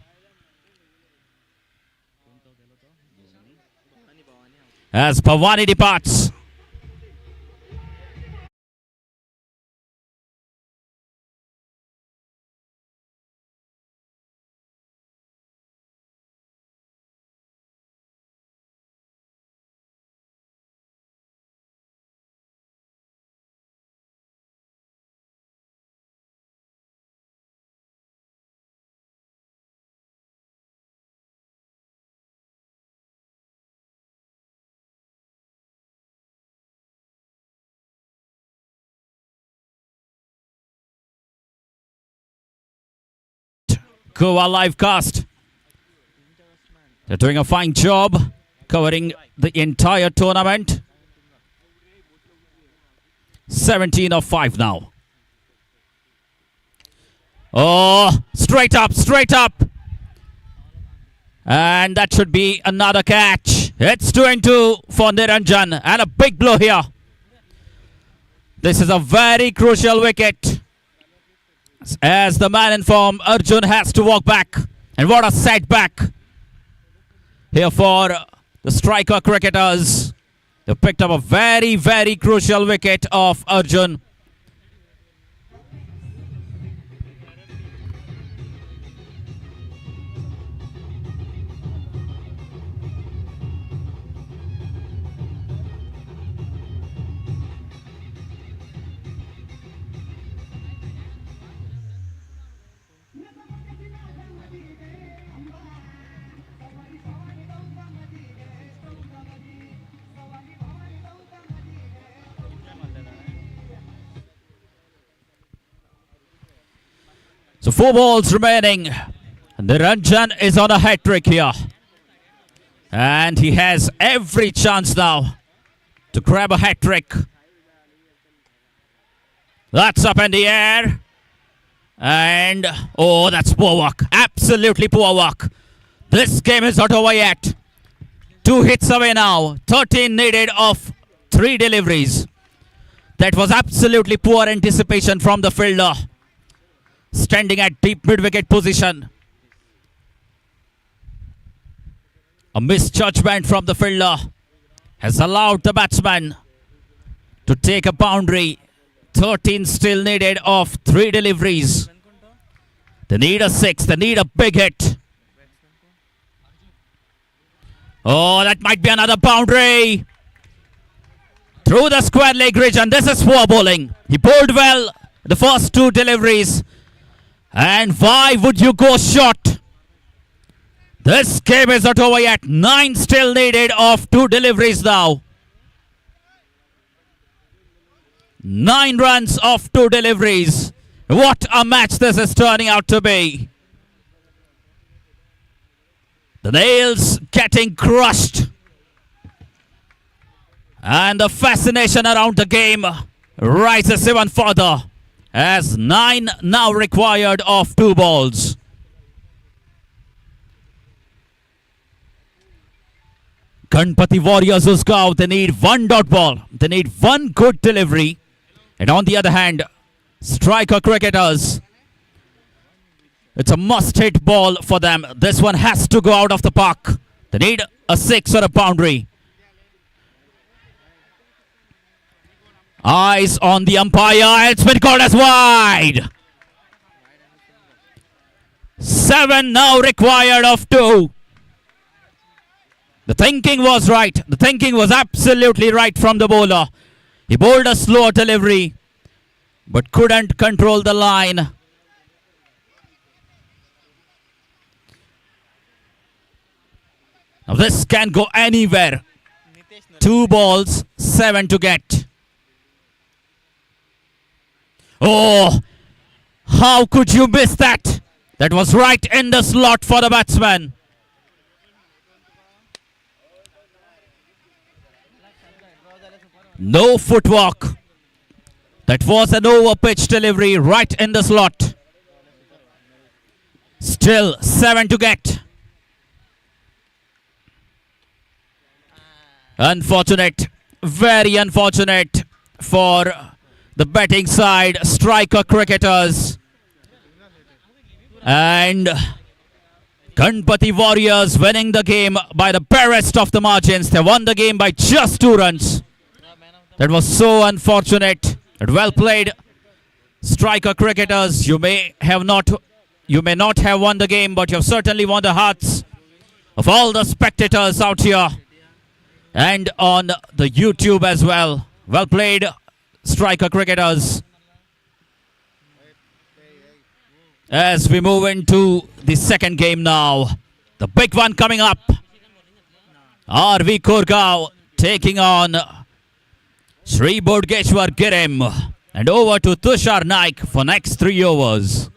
As Bhavani departs. Goa live cast. They're doing a fine job covering the entire tournament. 17 of 5 now. Oh, straight up, straight up. And that should be another catch. It's 2-2 for Niranjan. And a big blow here. This is a very crucial wicket. As the man in form, Arjun, has to walk back. And what a setback here for the striker cricketers. They picked up a very, very crucial wicket of Arjun. So 4 balls remaining. Niranjan is on a hat-trick here. And he has every chance now to grab a hat-trick. That's up in the air. And, oh, that's poor work. Absolutely poor work. This game is not over yet. 2 hits away now. 13 needed of 3 deliveries. That was absolutely poor anticipation from the fielder. Standing at deep mid-wicket position. A misjudgment from the fielder has allowed the batsman to take a boundary. 13 still needed of 3 deliveries. They need a 6. They need a big hit. Oh, that might be another boundary. Through the square leg ridge, and this is poor bowling. He bowled well the first 2 deliveries. And why would you go short? This game is not over yet. 9 still needed of 2 deliveries now. 9 runs of 2 deliveries. What a match this is turning out to be. The nails getting crushed. And the fascination around the game rises even further. As 9 now required of 2 balls. GANPATI Warriors USGAO, they need 1 dot ball. They need 1 good delivery. And on the other hand, striker cricketers, it's a must-hit ball for them. This one has to go out of the park. They need a 6 or a boundary. Eyes on the umpire. It's been called as wide. 7 now required of 2. The thinking was right. The thinking was absolutely right from the bowler. He bowled a slow delivery, but couldn't control the line. Now this can go anywhere. 2 balls, 7 to get. Oh, how could you miss that? That was right in the slot for the batsman. No footwork. That was an over pitch delivery right in the slot. Still 7 to get. Unfortunate, very unfortunate for the batting side, striker cricketers. And GANPATI Warriors winning the game by the barest of the margins. They won the game by just 2 runs. That was so unfortunate. But well played, striker cricketers. You may not have won the game, but you have certainly won the hearts of all the spectators out here and on the YouTube as well. Well played, striker cricketers. As we move into the second game now, the big one coming up. RV Kurgaon taking on Sri Bodgeshwar Girim. And over to Tushar Naik for next 3 overs.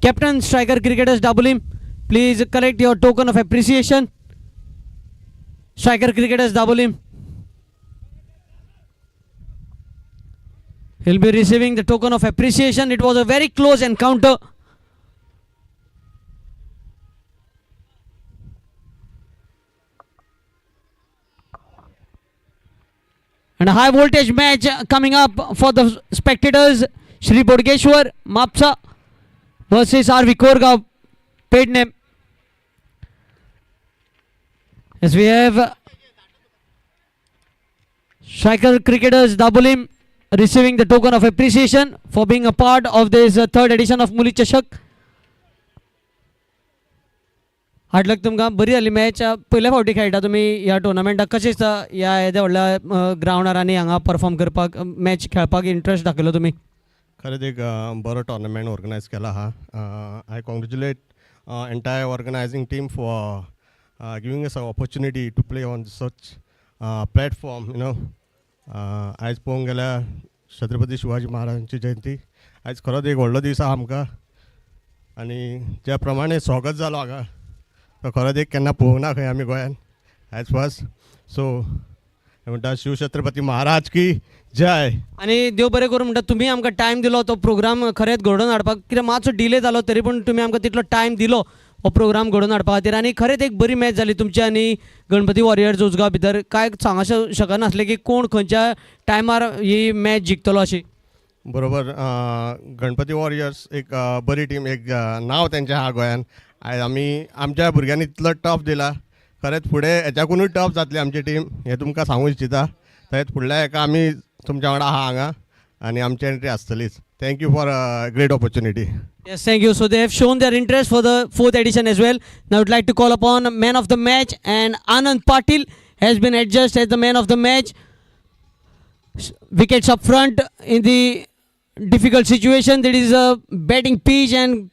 Captain, striker cricketers DABOLI, please collect your token of appreciation. Striker cricketers DABOLI. He'll be receiving the token of appreciation. It was a very close encounter. And a high voltage match coming up for the spectators. Sri Bodgeshwar Mapsa versus RV Kurgaon, paid name. Yes, we have striker cricketers DABOLI receiving the token of appreciation for being a part of this third edition of MULI CHASHAK. Hard luck तुमकां. बरी जाली match. पयल्या फावटी खेळटा तुमी ह्या टुर्नामेंटाक. कशें दिसता ह्या येद्या व्हडल्या ग्रावंडार आनी हांगा परफॉर्म करपाक, मॅच खेळपाक इंट्रस्ट दाखयलो तुमी? खरेंच एक बरो टोर्नामेंट ऑर्गनायज केला आहा. I congratulate entire organising team for giving us opportunity to play on such platform. आयज पळोवंक गेल्यार छत्रपती शिवाजी महाराजांची जयंती. आयज खरोच एक व्हडलो दीस आहा आमकां. आनी ज्या प्रमाणे स्वागत जालो हांगा तो खरोच एक केन्ना पळोवंक ना खंय आमी गोंयान आयज फर्स्ट. सो म्हणटा शिव छत्रपती महाराज की जय. आणि देव बरें करूं म्हणटा तुमी आमकां टायम दिलो तो प्रोग्राम खरेंच घडोवन हाडपाक. कित्याक मातसो डिले जालो तरी पूण तुमी आमकां तितलो टायम दिलो हो प्रोग्राम घडोवन हाडपा खातीर. आनी खरेंच एक बरी मॅच जाली तुमची आनी गणपती वॉरियर्स उजगांव भितर. काय सांगूंक शकनासलें की कोण खंयच्या टायमार ही मॅच जिखतलो अशी? बरोबर. गणपती वॉरियर्स एक बरी टीम, एक नांव तेंचें आहा गोंयान. आयज आमी आमच्या भुरग्यांनी इतलो टफ दिला. खरेंच फुडें हेच्याकुनूय टफ जातली आमची टीम हें तुमकां सांगूंक इच्छिता. थंयच फुडल्या हेका आमी तुमच्या वांगडा आहा हांगा आनी आमची एंट्री आसतलीच. Thank you for a great opportunity. Yes, thank you. So they have shown their interest for the 4th edition as well. Now I would like to call upon man of the match, and Anand Patil has been adjudged as the man of the match. Wickets up front in the difficult situation. There is a batting pitch and